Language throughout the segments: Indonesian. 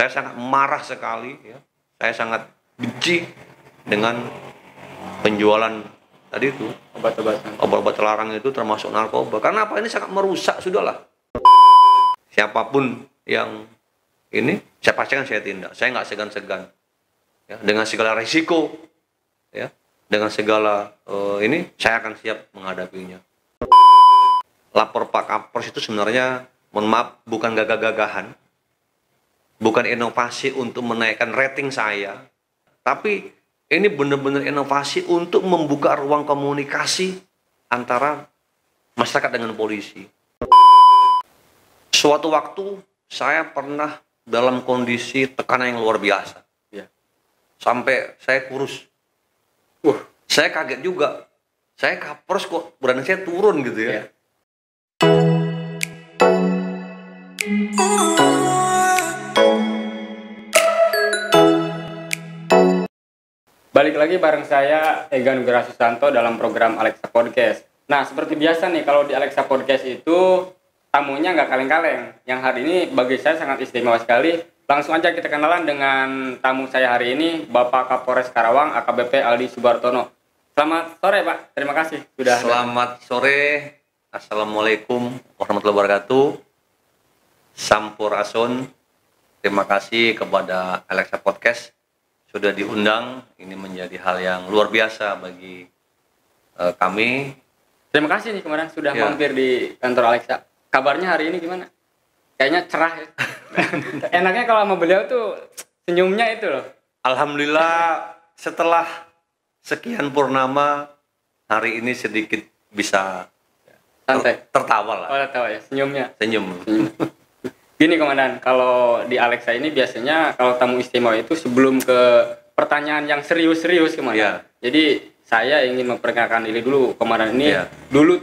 Saya sangat marah sekali, ya. Saya sangat benci dengan penjualan tadi itu obat-obat terlarang itu, termasuk narkoba. Karena apa? Ini sangat merusak, sudahlah. Siapapun yang ini, saya pastikan saya tindak. Saya nggak segan-segan, ya, dengan segala risiko, ya, dengan segala ini, saya akan siap menghadapinya. Lapor Pak Kapolres itu sebenarnya, mohon maaf, bukan gagah-gagahan, bukan inovasi untuk menaikkan rating saya, tapi ini benar-benar inovasi untuk membuka ruang komunikasi antara masyarakat dengan polisi. Suatu waktu saya pernah dalam kondisi tekanan yang luar biasa, ya. Sampai saya kurus. Saya kaget juga. Saya Kapolres kok berani saya turun gitu, ya. Balik lagi bareng saya, Ega Nugraha Susanto, dalam program Alexa Podcast. Nah, seperti biasa nih, kalau di Alexa Podcast itu tamunya nggak kaleng-kaleng. Yang hari ini bagi saya sangat istimewa sekali. Langsung aja kita kenalan dengan tamu saya hari ini, Bapak Kapolres Karawang, AKBP Aldi Subartono. Selamat sore, Pak. Terima kasih sudah. Selamat sore. Assalamualaikum warahmatullahi wabarakatuh. Sampurasun. Terima kasih kepada Alexa Podcast sudah diundang. Ini menjadi hal yang luar biasa bagi kami. Terima kasih nih kemarin sudah mampir di kantor Alexa. Kabarnya hari ini gimana? Kayaknya cerah, ya. Enaknya kalau sama beliau tuh senyumnya itu loh. Alhamdulillah, setelah sekian purnama, hari ini sedikit bisa santai, tertawa lah. Oh, tertawa ya, senyumnya. Senyum. Gini Komandan, kalau di Alexa ini biasanya kalau tamu istimewa itu sebelum ke pertanyaan yang serius-serius Komandan. Jadi saya ingin memperkenalkan diri dulu, Komandan ini. Dulu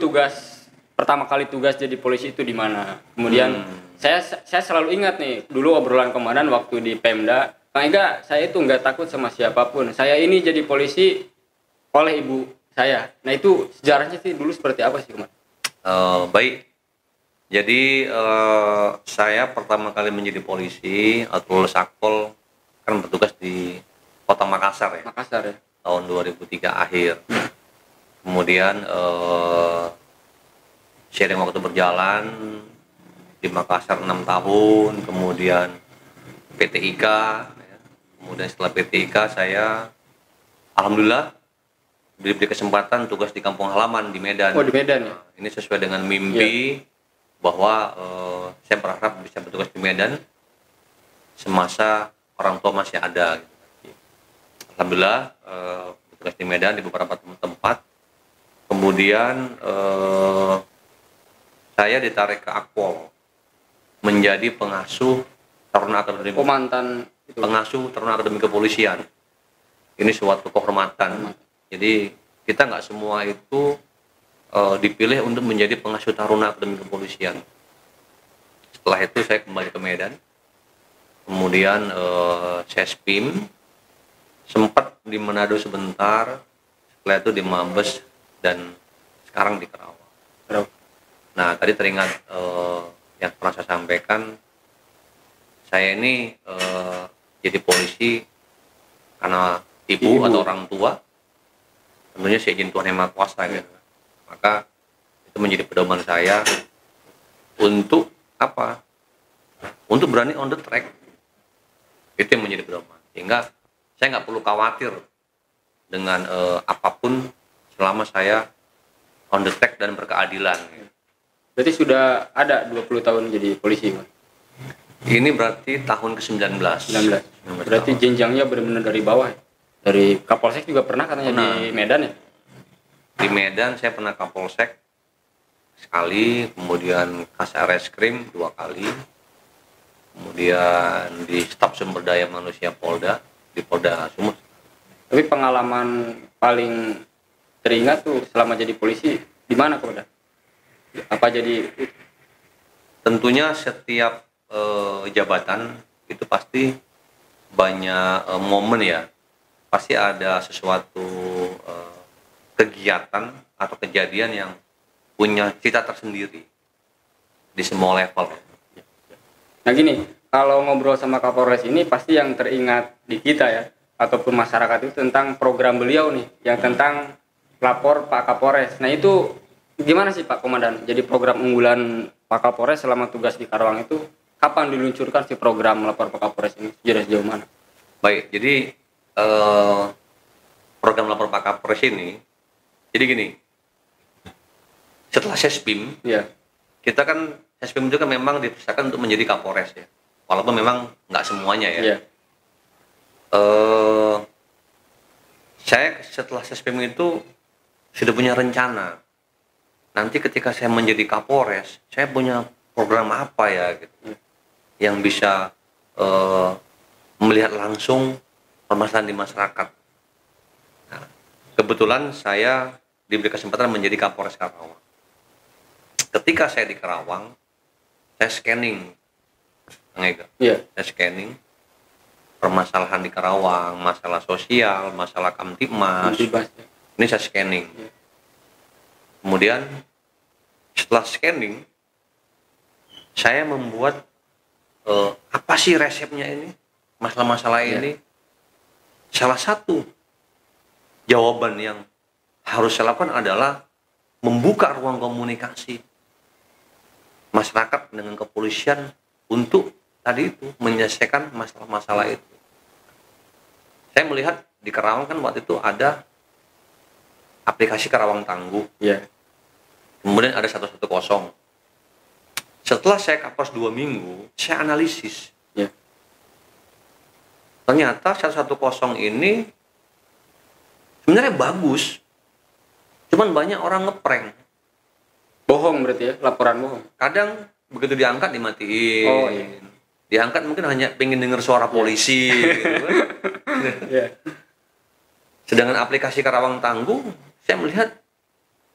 pertama kali tugas jadi polisi itu di mana? Kemudian saya selalu ingat nih, dulu obrolan Komandan waktu di Pemda, Bang Ega, saya itu nggak takut sama siapapun. Saya ini jadi polisi oleh ibu saya. Nah itu sejarahnya sih dulu seperti apa sih Komandan? Baik. Jadi saya pertama kali menjadi polisi atau lulus Akpol kan bertugas di Kota Makassar, ya. Makassar, ya. Tahun 2003 akhir. Kemudian seiring waktu berjalan di Makassar 6 tahun, kemudian PTIK, ya. Kemudian setelah PTIK saya alhamdulillah diberi kesempatan tugas di kampung halaman di Medan. Oh, di Medan, ya. Ini sesuai dengan mimpi, bahwa saya berharap bisa bertugas di Medan semasa orang tua masih ada, gitu. Alhamdulillah bertugas di Medan di beberapa tempat. Kemudian saya ditarik ke Akpol menjadi pengasuh Taruna Akademi. Pengasuh Taruna Akademi Kepolisian. Ini suatu kehormatan. Jadi kita nggak semua itu dipilih untuk menjadi pengasuh Taruna Akademi Kepolisian. Setelah itu saya kembali ke Medan. Kemudian saya SPIM, sempat di Manado sebentar, setelah itu di Mabes, dan sekarang di Karawang. Nah, tadi teringat yang pernah saya sampaikan, saya ini jadi polisi karena ibu atau orang tua, tentunya seizin Tuhan Yang Maha Kuasa, gitu. Maka itu menjadi pedoman saya untuk apa? Untuk berani on the track. Itu yang menjadi pedoman. Sehingga saya nggak perlu khawatir dengan apapun selama saya on the track dan berkeadilan. Berarti sudah ada 20 tahun jadi polisi, Pak? Ini berarti tahun ke-19. 19. Berarti jenjangnya benar-benar dari bawah, ya? Dari Kapolsek juga pernah katanya di Medan, ya? Di Medan saya pernah Kapolsek sekali, kemudian Kasareskrim 2 kali, kemudian di Staf Sumber Daya Manusia Polda, di Polda Sumut. Tapi pengalaman paling teringat tuh selama jadi polisi di mana, Polda? Apa jadi? Tentunya setiap jabatan itu pasti banyak momen, ya. Pasti ada sesuatu kegiatan atau kejadian yang punya cita tersendiri di semua level. Nah gini, kalau ngobrol sama Kapolres ini pasti yang teringat di kita ya, ataupun masyarakat itu tentang program beliau nih, yang tentang lapor Pak Kapolres. Nah itu gimana sih Pak Komandan? Jadi program unggulan Pak Kapolres selama tugas di Karawang itu kapan diluncurkan si program lapor Pak Kapolres ini? Sejauh mana? Baik, jadi program lapor Pak Kapolres ini, jadi gini, setelah Sespim, kita kan Sespim itu kan memang dipersiapkan untuk menjadi Kapolres ya, walaupun memang nggak semuanya ya. Saya setelah Sespim itu sudah punya rencana. Nanti ketika saya menjadi Kapolres, saya punya program apa ya, gitu, yang bisa melihat langsung permasalahan di masyarakat. Nah, kebetulan saya diberi kesempatan menjadi Kapolres Karawang. Ketika saya di Karawang, saya scanning, saya scanning permasalahan di Karawang, masalah sosial, masalah Kamtibmas. Ini saya scanning. Kemudian setelah scanning, saya membuat apa sih resepnya ini, masalah-masalah ini. Salah satu jawaban yang harus saya lakukan adalah membuka ruang komunikasi masyarakat dengan kepolisian untuk tadi itu menyelesaikan masalah-masalah itu. Saya melihat di Karawang kan waktu itu ada aplikasi Karawang Tangguh. Kemudian ada 110. Setelah saya Kapolres 2 minggu, saya analisis. Ternyata 110 ini sebenarnya bagus. Cuman banyak orang ngeprank. Bohong berarti ya, laporan bohong. Kadang begitu diangkat dimatiin. Diangkat mungkin hanya pengen dengar suara polisi gitu kan. Sedangkan aplikasi Karawang Tangguh saya melihat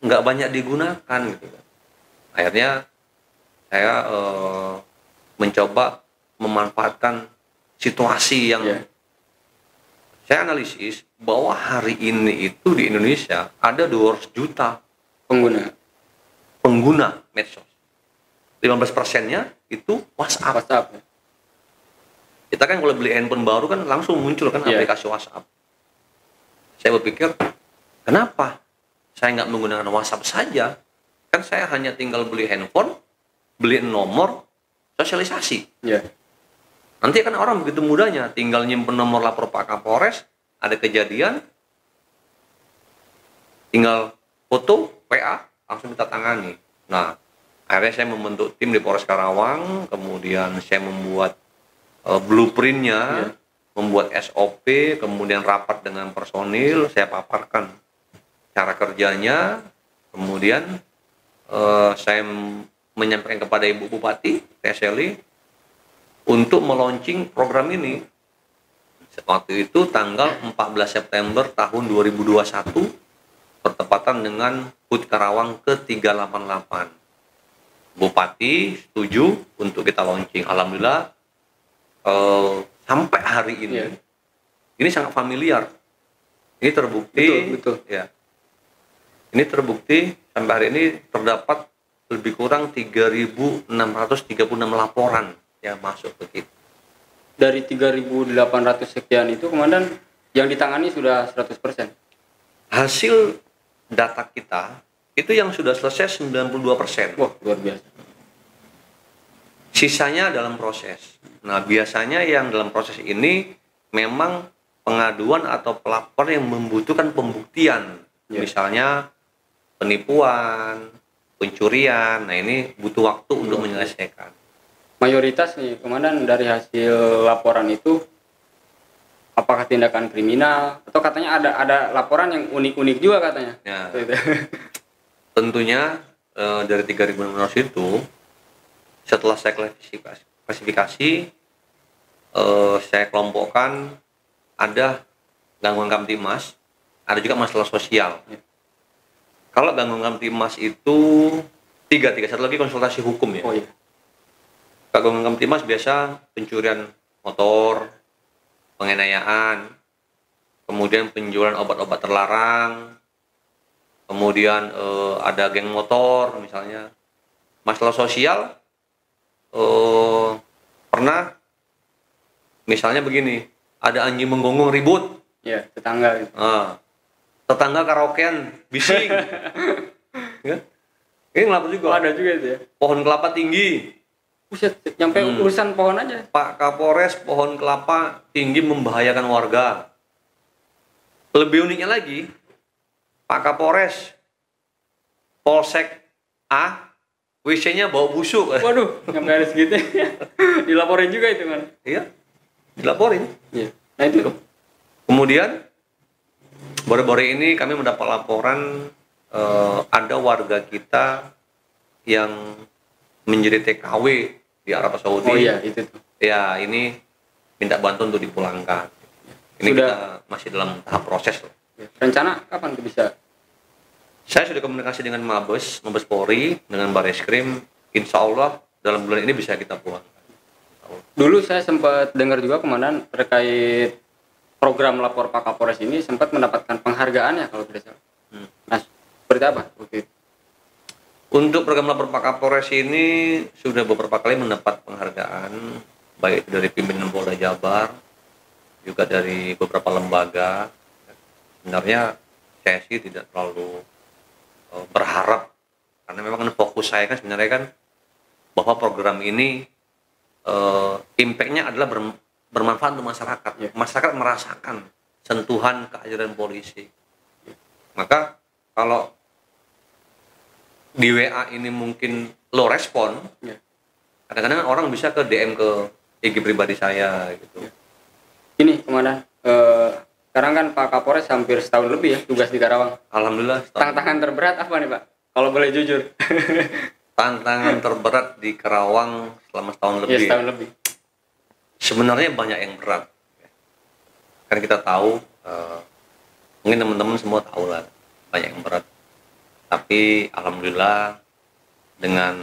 nggak banyak digunakan gitu kan. Akhirnya saya mencoba memanfaatkan situasi yang saya analisis bahwa hari ini itu di Indonesia ada 200 juta pengguna medsos. 15%-nya itu WhatsApp. Kita kan kalau beli handphone baru kan langsung muncul kan aplikasi WhatsApp. Saya berpikir, kenapa saya nggak menggunakan WhatsApp saja? Kan saya hanya tinggal beli handphone, beli nomor, sosialisasi. Nanti kan orang begitu mudahnya, tinggal nyimpen nomor lapor Pak Kapolres, ada kejadian, tinggal foto, WA, langsung kita tangani. Nah, akhirnya saya membentuk tim di Polres Karawang, kemudian saya membuat blueprintnya, membuat SOP, kemudian rapat dengan personil, saya paparkan cara kerjanya, kemudian saya menyampaikan kepada Ibu Bupati, Teseli, untuk meluncing program ini. Waktu itu tanggal 14 September tahun 2021 bertepatan dengan HUT Karawang ke-388. Bupati setuju untuk kita launching. Alhamdulillah sampai hari ini ini sangat familiar. Ini terbukti betul. Ya. Ini terbukti sampai hari ini terdapat lebih kurang 3.636 laporan yang masuk ke kita. Dari 3.800 sekian itu, Komandan, yang ditangani sudah 100%? Hasil data kita, itu yang sudah selesai 92%. Wah, luar biasa. Sisanya dalam proses. Nah, biasanya yang dalam proses ini memang pengaduan atau pelapor yang membutuhkan pembuktian. Misalnya penipuan, pencurian, nah ini butuh waktu untuk menyelesaikan. Mayoritas nih, Komandan, dari hasil laporan itu apakah tindakan kriminal atau katanya ada laporan yang unik-unik juga katanya? Ya. Tentunya dari 3.600 itu setelah saya klasifikasi, saya kelompokkan, ada gangguan Kamtibmas, ada juga masalah sosial. Kalau gangguan Kamtibmas itu tiga, satu lagi konsultasi hukum ya. Gangguan Kamtibmas biasa pencurian motor, penganiayaan, kemudian penjualan obat-obat terlarang, kemudian ada geng motor misalnya. Masalah sosial pernah Misalnya begini, ada anjing menggonggong ribut. Ya, tetangga gitu. Tetangga karaokean bising. Ya? Ini ngelapor juga. Ada juga itu ya. Pohon kelapa tinggi. Buset, nyampe urusan pohon aja. Pak Kapolres, pohon kelapa tinggi membahayakan warga. Lebih uniknya lagi, Pak Kapolres, Polsek A, WC-nya bau busuk. Waduh, nyampe ada segitu. Dilaporin juga itu kan? Iya, dilaporin. Iya. Nah itu. Kemudian, baru-baru ini kami mendapat laporan ada warga kita yang menjadi TKW di Arab Saudi. Oh iya, itu tuh. Ya, ini minta bantuan untuk dipulangkan. Ini sudah, kita masih dalam tahap proses loh. Rencana kapan tuh bisa? Saya sudah komunikasi dengan Mabes Polri, dengan Bareskrim. Insya Allah dalam bulan ini bisa kita pulangkan. Dulu saya sempat dengar juga Komandan terkait program lapor Pak Kapolres ini sempat mendapatkan penghargaan ya kalau tidak salah. Nah, seperti apa? Oke. Untuk program lapor Pak Kapolres ini sudah beberapa kali mendapat penghargaan, baik dari pimpinan Polda Jabar, juga dari beberapa lembaga. Sebenarnya saya sih tidak terlalu berharap, karena memang fokus saya kan sebenarnya kan bahwa program ini impact-nya adalah bermanfaat untuk masyarakat. Ya. Masyarakat merasakan sentuhan kehadiran polisi. Maka kalau di WA ini mungkin low respon, ya, kadang-kadang orang bisa ke DM ke IG pribadi saya gitu. Ya. Ini Komandan, sekarang kan Pak Kapolres hampir setahun lebih ya tugas di Karawang. Alhamdulillah. Tantangan terberat apa nih Pak? Kalau boleh jujur. Tantangan terberat di Karawang selama setahun lebih. Ya, setahun lebih. Sebenarnya banyak yang berat. Kan kita tahu, mungkin teman-teman semua tahu lah, banyak yang berat. Tapi alhamdulillah dengan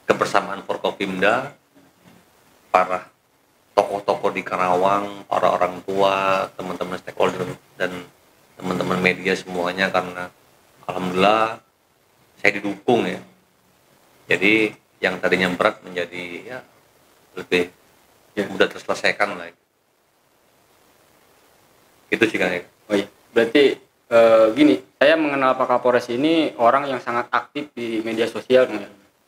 kebersamaan Forkopimda, para tokoh-tokoh di Karawang, para orang tua, teman-teman stakeholder dan teman-teman media semuanya, karena alhamdulillah saya didukung ya. Jadi yang tadinya berat menjadi ya lebih mudah terselesaikan lah. Itu sih kan. Oh iya. Berarti gini, saya mengenal Pak Kapolres ini orang yang sangat aktif di media sosial.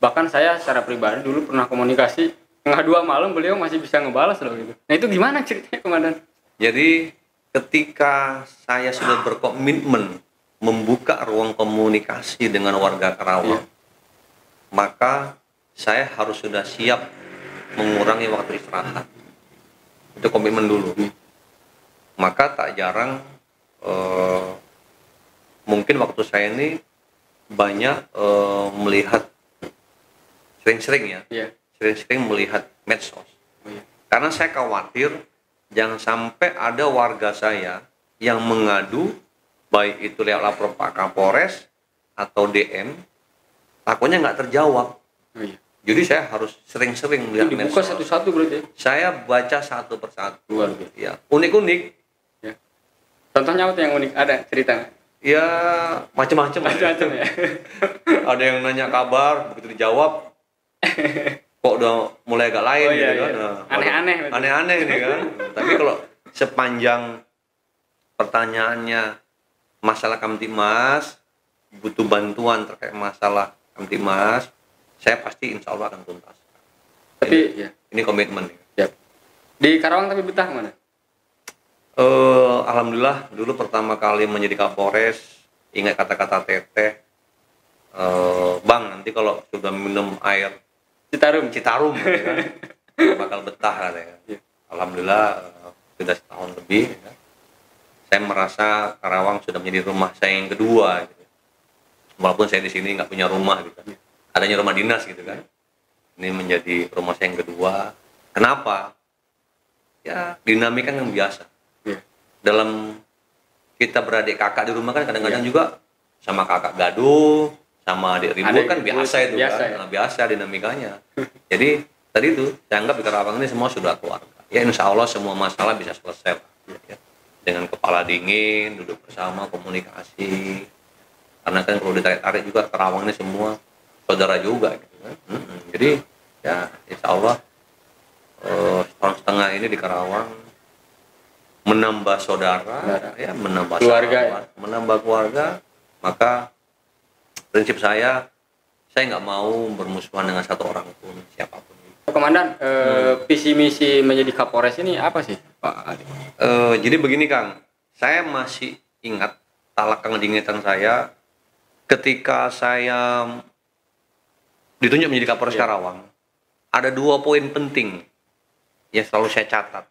Bahkan saya secara pribadi dulu pernah komunikasi, tengah 2 malam beliau masih bisa ngebalas loh gitu. Nah itu gimana ceritanya Komandan? Jadi ketika saya sudah berkomitmen membuka ruang komunikasi dengan warga Karawang, maka saya harus sudah siap mengurangi waktu istirahat. Itu komitmen dulu. Maka tak jarang mungkin waktu saya ini banyak melihat sering-sering sering-sering melihat medsos. Karena saya khawatir jangan sampai ada warga saya yang mengadu, baik itu lewat lapor Pak Kapolres atau DM, takutnya nggak terjawab. Jadi saya harus sering-sering melihat medsos. Dibuka satu-satu berarti? Saya baca satu persatu. Ya. Unik-unik. Ya. Contohnya apa yang unik? Ada cerita? Ya macam-macam ya. Ada yang nanya kabar, begitu dijawab kok udah mulai agak lain gitu kan. Nah, aneh-aneh nih kan. Tapi kalau sepanjang pertanyaannya masalah Kamtibmas, butuh bantuan terkait masalah Kamtibmas, saya pasti insya Allah akan tuntas. Tapi ini komitmen. Ya. Di Karawang tapi betah mana? Alhamdulillah dulu pertama kali menjadi Kapolres, ingat kata-kata Teteh, Bang nanti kalau sudah minum air Citarum gitu kan, bakal betah katanya. Alhamdulillah sudah setahun lebih ya. Saya merasa Karawang sudah menjadi rumah saya yang kedua gitu. Walaupun saya di sini nggak punya rumah gitu, adanya rumah dinas gitu kan, ini menjadi rumah saya yang kedua. Kenapa? Ya dinamika yang biasa. Dalam kita beradik kakak di rumah kan kadang-kadang juga sama kakak gaduh, sama adik ribut kan biasa itu biasa, kan. Nah, biasa dinamikanya. Jadi tadi itu saya anggap di Karawang ini semua sudah keluarga. Ya insya Allah semua masalah bisa selesai ya. Dengan kepala dingin, duduk bersama, komunikasi. Karena kan kalau ditarik-tarik juga Karawang ini semua saudara juga gitu kan. Jadi ya insya Allah setahun setengah ini di Karawang menambah saudara, ya, menambah keluarga, sahabat, menambah keluarga. Maka prinsip saya nggak mau bermusuhan dengan satu orang pun, siapapun. Komandan, visi misi menjadi Kapolres ini apa sih, Pak Adi? Jadi begini Kang, saya masih ingat talakang dingitan saya ketika saya ditunjuk menjadi Kapolres Karawang. Ada 2 poin penting yang selalu saya catat.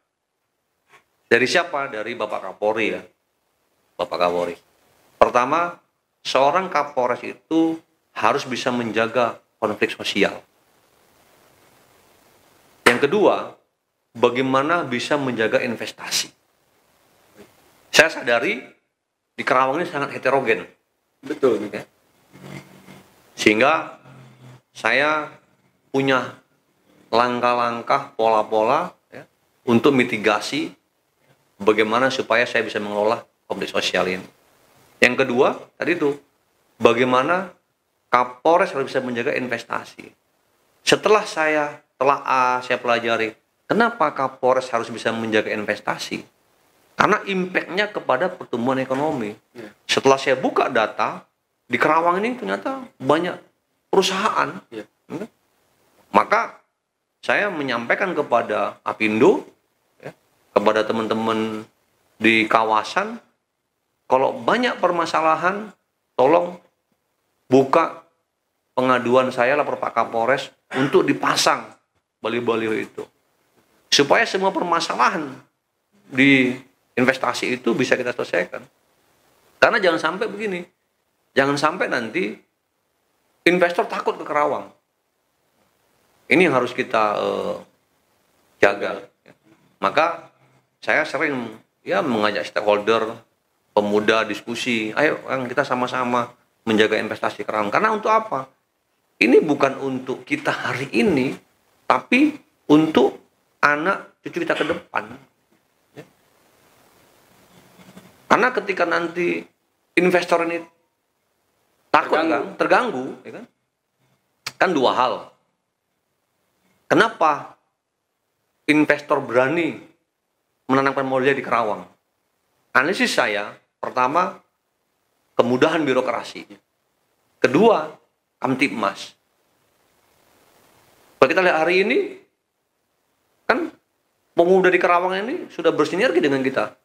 Dari siapa? Dari Bapak Kapolri ya. Bapak Kapolri. Pertama, seorang Kapolres itu harus bisa menjaga konflik sosial. Yang kedua, bagaimana bisa menjaga investasi. Saya sadari di Karawang ini sangat heterogen. Betul. Ya. Sehingga saya punya langkah-langkah, pola-pola ya, untuk mitigasi bagaimana supaya saya bisa mengelola konflik sosial ini. Yang kedua, tadi itu, bagaimana Kapolres harus bisa menjaga investasi. Setelah saya pelajari, kenapa Kapolres harus bisa menjaga investasi? Karena impact-nya kepada pertumbuhan ekonomi. Setelah saya buka data, di Karawang ini ternyata banyak perusahaan. Maka saya menyampaikan kepada Apindo, ya, kepada teman-teman di kawasan, kalau banyak permasalahan, tolong buka pengaduan saya, lapor Pak Kapolres, untuk dipasang baliho-baliho itu. Supaya semua permasalahan di investasi itu bisa kita selesaikan. Karena jangan sampai begini, jangan sampai nanti investor takut ke Karawang. Ini yang harus kita jaga. Maka saya sering ya mengajak stakeholder, pemuda diskusi, ayo kita sama-sama menjaga investasi Karawang. Karena untuk apa? Ini bukan untuk kita hari ini, tapi untuk anak cucu kita ke depan. Ya. Karena ketika nanti investor ini takut terganggu, ya kan 2 hal. Kenapa investor berani menanamkan modalnya di Karawang? Analisis saya, pertama, kemudahan birokrasi. Kedua, Kamtibmas. Kalau kita lihat hari ini, kan pemuda di Karawang ini sudah bersinergi dengan kita.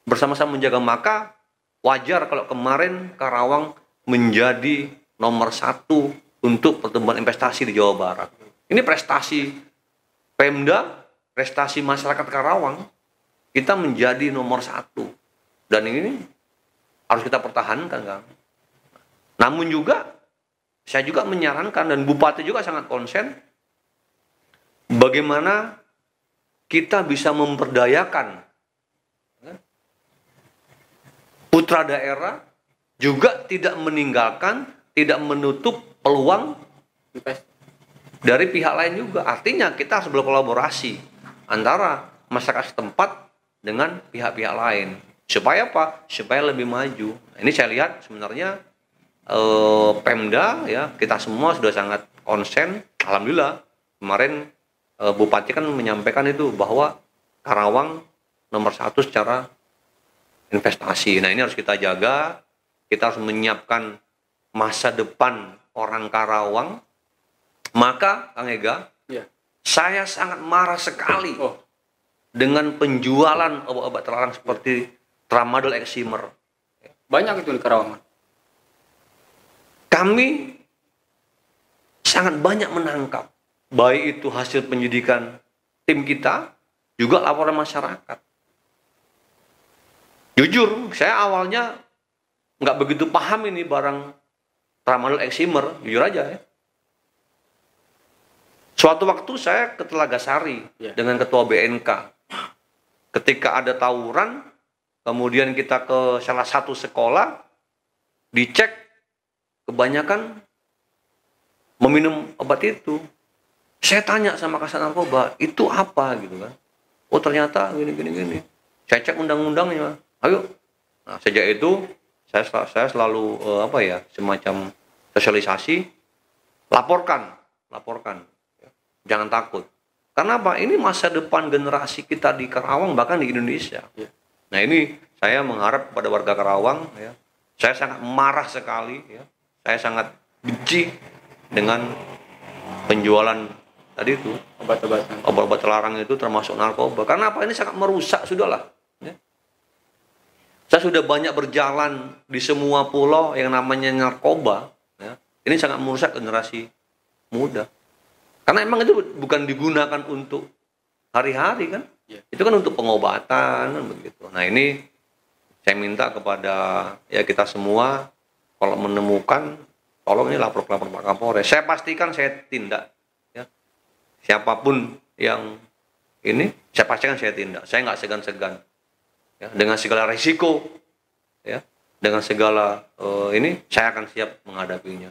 Bersama-sama menjaga, maka wajar kalau kemarin Karawang menjadi nomor 1 untuk pertumbuhan investasi di Jawa Barat. Ini prestasi Pemda, prestasi masyarakat Karawang, kita menjadi nomor 1. Dan ini harus kita pertahankan, Kang. Namun juga, saya juga menyarankan, dan Bupati juga sangat konsen, bagaimana kita bisa memperdayakan putra daerah, juga tidak meninggalkan, tidak menutup peluang dari pihak lain juga. Artinya kita harus berkolaborasi antara masyarakat setempat dengan pihak-pihak lain. Supaya apa? Supaya lebih maju. Ini saya lihat sebenarnya Pemda ya, kita semua sudah sangat konsen. Alhamdulillah kemarin Bupati kan menyampaikan itu bahwa Karawang nomor 1 secara investasi. Nah, ini harus kita jaga. Kita harus menyiapkan masa depan orang Karawang. Maka Kang Ega, saya sangat marah sekali dengan penjualan obat-obat terlarang seperti Tramadol Eximer. Banyak itu di Karawang. Kami sangat banyak menangkap, baik itu hasil penyidikan tim kita, juga laporan masyarakat. Jujur, saya awalnya nggak begitu paham ini barang Tramadol Eximer, jujur aja ya. Suatu waktu saya ke Telaga Sari dengan ketua BNK. Ketika ada tawuran, kemudian kita ke salah satu sekolah, dicek, kebanyakan meminum obat itu. Saya tanya sama Kasat Narkoba, itu apa gitu kan? Oh ternyata gini. Saya cek undang-undangnya. Ayo. Nah, sejak itu saya selalu semacam sosialisasi, laporkan. Jangan takut. Karena apa? Ini masa depan generasi kita di Karawang bahkan di Indonesia. Ya. Nah ini saya mengharap kepada warga Karawang, ya, saya sangat marah sekali, ya, saya sangat benci dengan penjualan tadi itu obat-obat terlarang itu termasuk narkoba. Karena apa? Ini sangat merusak, sudahlah. Ya. Saya sudah banyak berjalan di semua pulau yang namanya narkoba. Ya. Ini sangat merusak generasi muda. Karena emang itu bukan digunakan untuk hari-hari kan, itu kan untuk pengobatan kan begitu. Nah ini saya minta kepada ya kita semua kalau menemukan, tolong ini lapor Pak Kapolres. Saya pastikan saya tindak. Ya. Siapapun yang ini, saya pastikan saya tindak. Saya nggak segan-segan. Ya. Dengan segala risiko, ya, dengan segala ini saya akan siap menghadapinya.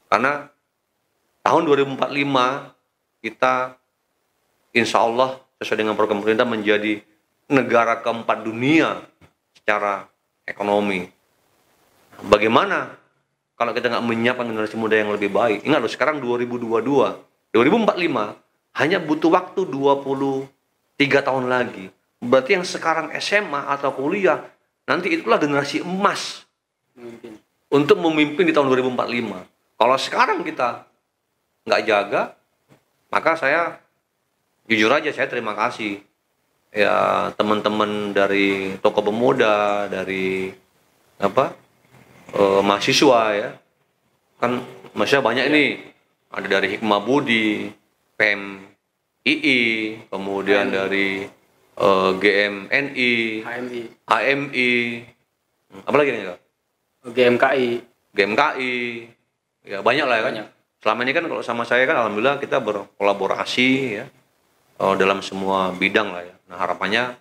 Karena tahun 2045 kita insya Allah sesuai dengan program pemerintah menjadi negara keempat dunia secara ekonomi. Bagaimana kalau kita nggak menyiapkan generasi muda yang lebih baik? Ingat loh, sekarang 2022, 2045 hanya butuh waktu 23 tahun lagi. Berarti yang sekarang SMA atau kuliah nanti itulah generasi emas untuk memimpin di tahun 2045. Kalau sekarang kita nggak jaga, maka saya jujur aja saya terima kasih ya teman-teman dari Toko Pemuda, dari mahasiswa ya, kan mahasiswa banyak ini, ada dari Hikmah Budi, PMII, kemudian dari GMNI, HMI, apa lagi nih Kak? GMKI, ya banyak lah ya kan. Selama ini kan kalau sama saya kan alhamdulillah kita berkolaborasi ya dalam semua bidang lah ya. Nah harapannya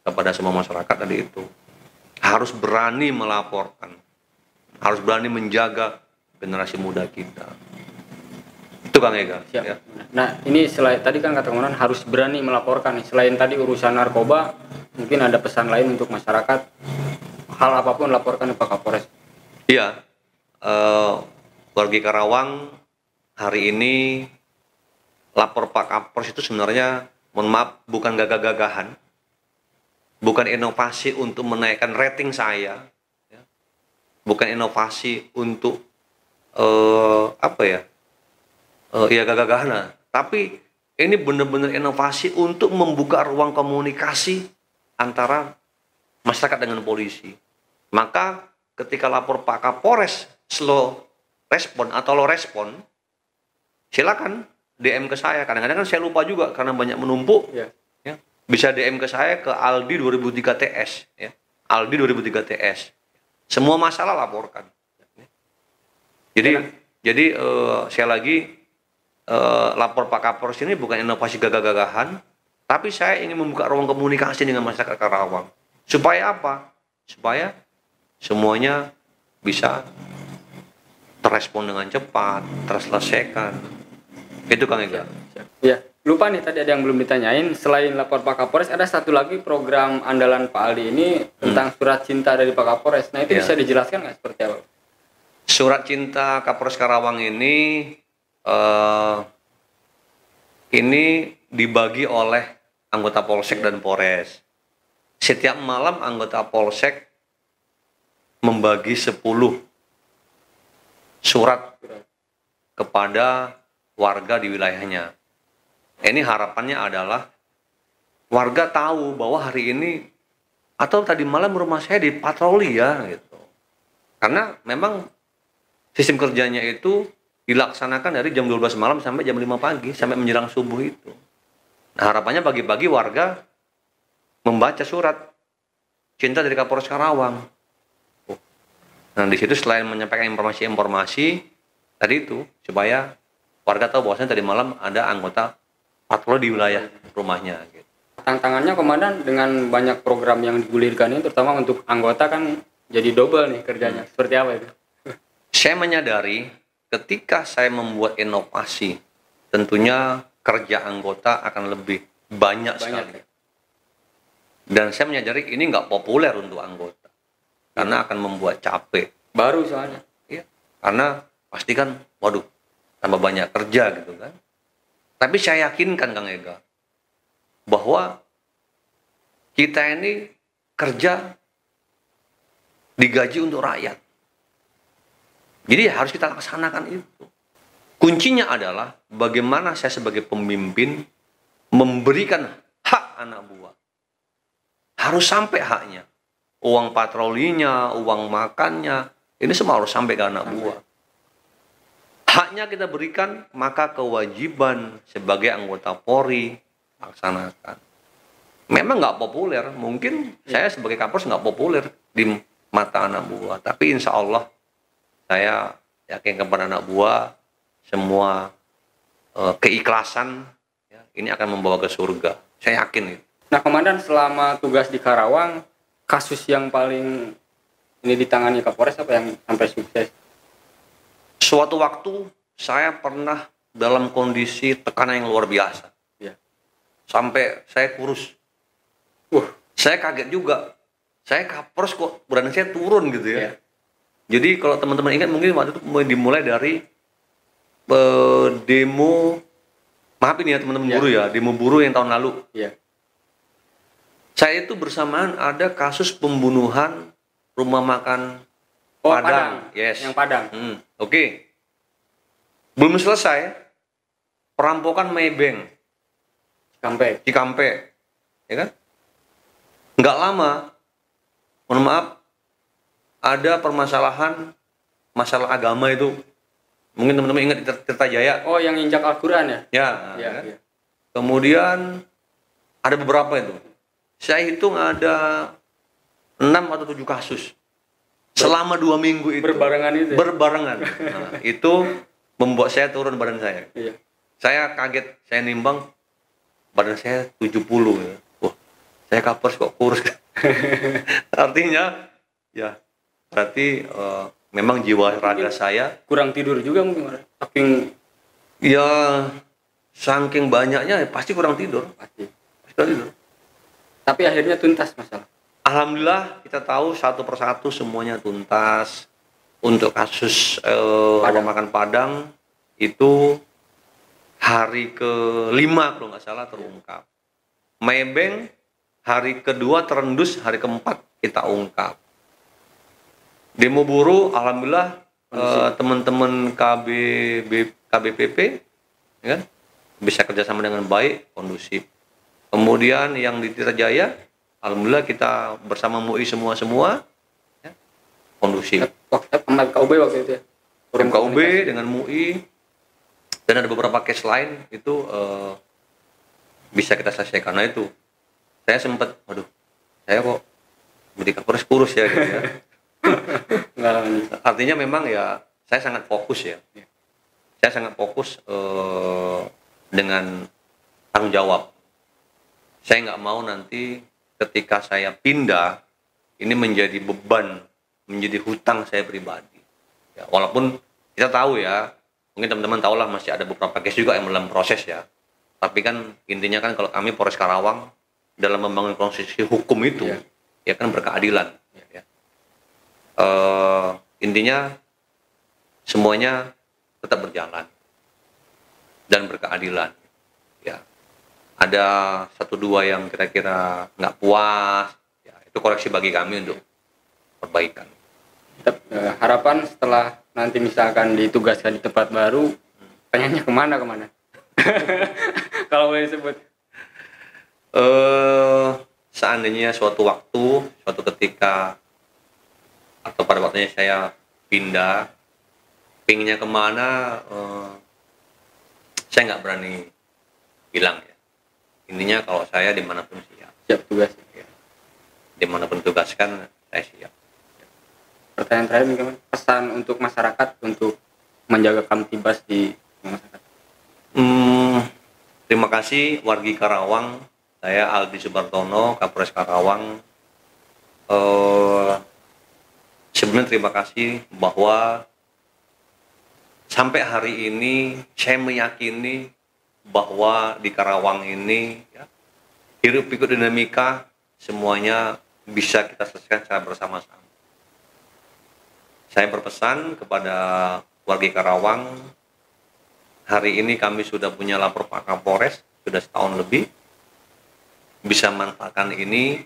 kepada semua masyarakat tadi itu harus berani melaporkan, harus berani menjaga generasi muda kita. Itu Kang Ega. Ya. Nah ini selain tadi kan kata Komandan harus berani melaporkan. Selain tadi urusan narkoba, mungkin ada pesan lain untuk masyarakat. Hal apapun laporkan ke Pak Kapolres. Iya. Warga Karawang hari ini lapor Pak Kapolres itu sebenarnya, mohon maaf, bukan gagah-gagahan, bukan inovasi untuk menaikkan rating saya, ya. Bukan inovasi untuk gagah-gagahan, tapi ini benar-benar inovasi untuk membuka ruang komunikasi antara masyarakat dengan polisi. Maka ketika lapor Pak Kapolres slow respon atau low respon, silakan DM ke saya. Kadang-kadang kan saya lupa juga karena banyak menumpuk. Ya. Bisa DM ke saya ke Aldi 2003 TS. Ya. Aldi 2003 TS. Semua masalah laporkan. Jadi saya lagi lapor Pak Kapolres ini bukan inovasi gagah-gagahan, tapi saya ingin membuka ruang komunikasi dengan masyarakat Karawang. Supaya apa? Supaya semuanya bisa terrespon dengan cepat, terselesaikan. Itu Kang Ega. Ya, lupa nih tadi ada yang belum ditanyain. Selain lapor Pak Kapolres, ada satu lagi program andalan Pak Aldi ini tentang surat cinta dari Pak Kapolres. Nah itu bisa dijelaskan nggak seperti apa? Surat cinta Kapolres Karawang ini dibagi oleh anggota Polsek dan Polres. Setiap malam anggota Polsek membagi 10 surat kepada warga di wilayahnya. Ini harapannya adalah warga tahu bahwa hari ini atau tadi malam rumah saya dipatroli ya gitu. Karena memang sistem kerjanya itu dilaksanakan dari jam 12 malam sampai jam 5 pagi sampai menjelang subuh itu. Nah, harapannya pagi-pagi warga membaca surat cinta dari Kapolres Karawang. Nah, di situ selain menyampaikan informasi-informasi tadi itu supaya warga tahu bahwasanya tadi malam ada anggota patroli di wilayah rumahnya gitu. Tantangannya Komandan dengan banyak program yang digulirkan ini terutama untuk anggota kan jadi double nih kerjanya. Seperti apa itu? Saya menyadari ketika saya membuat inovasi tentunya kerja anggota akan lebih banyak sekali. Dan saya menyadari ini nggak populer untuk anggota karena akan membuat capek. Baru soalnya. Iya. Karena pasti kan, waduh, tambah banyak kerja gitu kan. Tapi saya yakinkan Kang Ega bahwa kita ini kerja digaji untuk rakyat. Jadi harus kita laksanakan itu. Kuncinya adalah bagaimana saya sebagai pemimpin memberikan hak anak buah. Harus sampai haknya. Uang patrolinya, uang makannya, ini semua harus sampai ke anak buah. Haknya kita berikan, maka kewajiban sebagai anggota Polri laksanakan. Memang nggak populer, mungkin saya sebagai Kapolres nggak populer di mata anak buah, tapi insya Allah saya yakin kepada anak buah semua keikhlasan ya, ini akan membawa ke surga. Saya yakin itu. Nah, Komandan, selama tugas di Karawang, kasus yang paling ini ditangani Kapolres apa yang sampai sukses? Suatu waktu saya pernah dalam kondisi tekanan yang luar biasa. Ya. Sampai saya kurus. Saya kaget juga. Saya Kapolres kok badan saya turun gitu ya. Jadi kalau teman-teman ingat mungkin waktu itu dimulai dari demo, maaf ini ya teman-teman buruh ya, demo buruh yang tahun lalu. Ya. Saya itu bersamaan ada kasus pembunuhan rumah makan Padang. Yes. Yang Padang. Oke. Belum selesai perampokan Maybank. Cikampek. Ya kan? Nggak lama, mohon maaf, ada permasalahan masalah agama itu. Mungkin teman-teman ingat di Tirtajaya. Oh, yang injak Al-Quran ya? Ya. Kemudian ada beberapa itu. Saya hitung ada 6 atau 7 kasus. Selama 2 minggu itu. Berbarengan itu ya? Berbarengan. Nah, itu membuat saya turun badan saya. Iya. Saya kaget, saya nimbang badan saya 70 ya. Wah, saya Kapolres kok kurus. Artinya ya berarti memang jiwa raga saya kurang tidur juga mungkin. Saking banyaknya pasti kurang tidur. Pasti kurang tidur. Tapi akhirnya tuntas masalah. Alhamdulillah kita tahu satu persatu semuanya tuntas. Untuk kasus rumah makan Padang itu hari ke-5 kalau nggak salah terungkap. Maybank hari kedua terendus, hari keempat kita ungkap. Demo buruh, alhamdulillah teman-teman KBPP ya kan, bisa kerjasama dengan baik, kondusif. Kemudian yang di Tirtajaya, alhamdulillah kita bersama MUI semua ya, kondusif. MKUB waktu itu ya? MKUB dengan MUI dan ada beberapa case lain itu bisa kita selesaikan. Nah itu saya sempat, saya kok menjadi Kapolres kurus ya gitu ya. Artinya memang ya saya sangat fokus ya. Saya sangat fokus dengan tanggung jawab. Saya nggak mau nanti ketika saya pindah ini menjadi beban, menjadi hutang saya pribadi. Ya, walaupun kita tahu ya, mungkin teman-teman tahu lah masih ada beberapa case juga yang dalam proses ya. Tapi kan intinya kan kalau kami Polres Karawang dalam membangun konstitusi hukum itu ya kan berkeadilan. Ya. Intinya semuanya tetap berjalan dan berkeadilan. Ya, ada 1-2 yang kira-kira nggak puas, ya, itu koreksi bagi kami untuk perbaikan. Harapan setelah nanti misalkan ditugaskan di tempat baru, pengennya kemana? Kalau boleh disebut. Seandainya suatu ketika atau pada waktunya saya pindah, pinginnya kemana, saya nggak berani bilang ya. Intinya kalau saya dimanapun siap tugas ya. Dimanapun tugaskan saya siap. Pertanyaan terakhir mungkin pesan untuk masyarakat untuk menjaga Kamtibas di masyarakat. Terima kasih wargi Karawang. Saya Aldi Subartono, Kapolres Karawang. Sebenarnya terima kasih bahwa sampai hari ini saya meyakini bahwa di Karawang ini ya, hirup pikuk dinamika semuanya bisa kita selesaikan secara bersama-sama. Saya berpesan kepada warga Karawang, hari ini kami sudah punya lapor Pak Kapolres, sudah setahun lebih, bisa manfaatkan ini.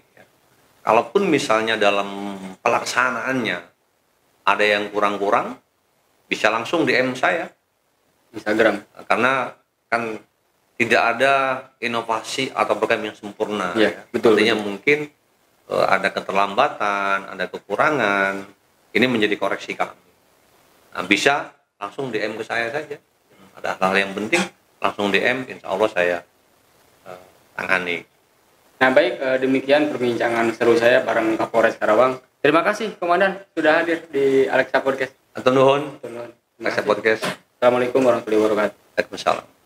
Kalaupun misalnya dalam pelaksanaannya ada yang kurang-kurang, bisa langsung DM saya Instagram, karena kan tidak ada inovasi atau program yang sempurna. Ya, betul. Artinya mungkin ada keterlambatan, ada kekurangan, ini menjadi koreksi kami. Nah, bisa langsung DM ke saya saja. Ada hal yang penting langsung DM, insya Allah saya tangani. Nah baik, demikian perbincangan seru saya bareng Kapolres Karawang. Terima kasih Komandan sudah hadir di Alexa Podcast. Atur nuhun. Alexa Podcast. Assalamualaikum warahmatullahi wabarakatuh. Waalaikumsalam.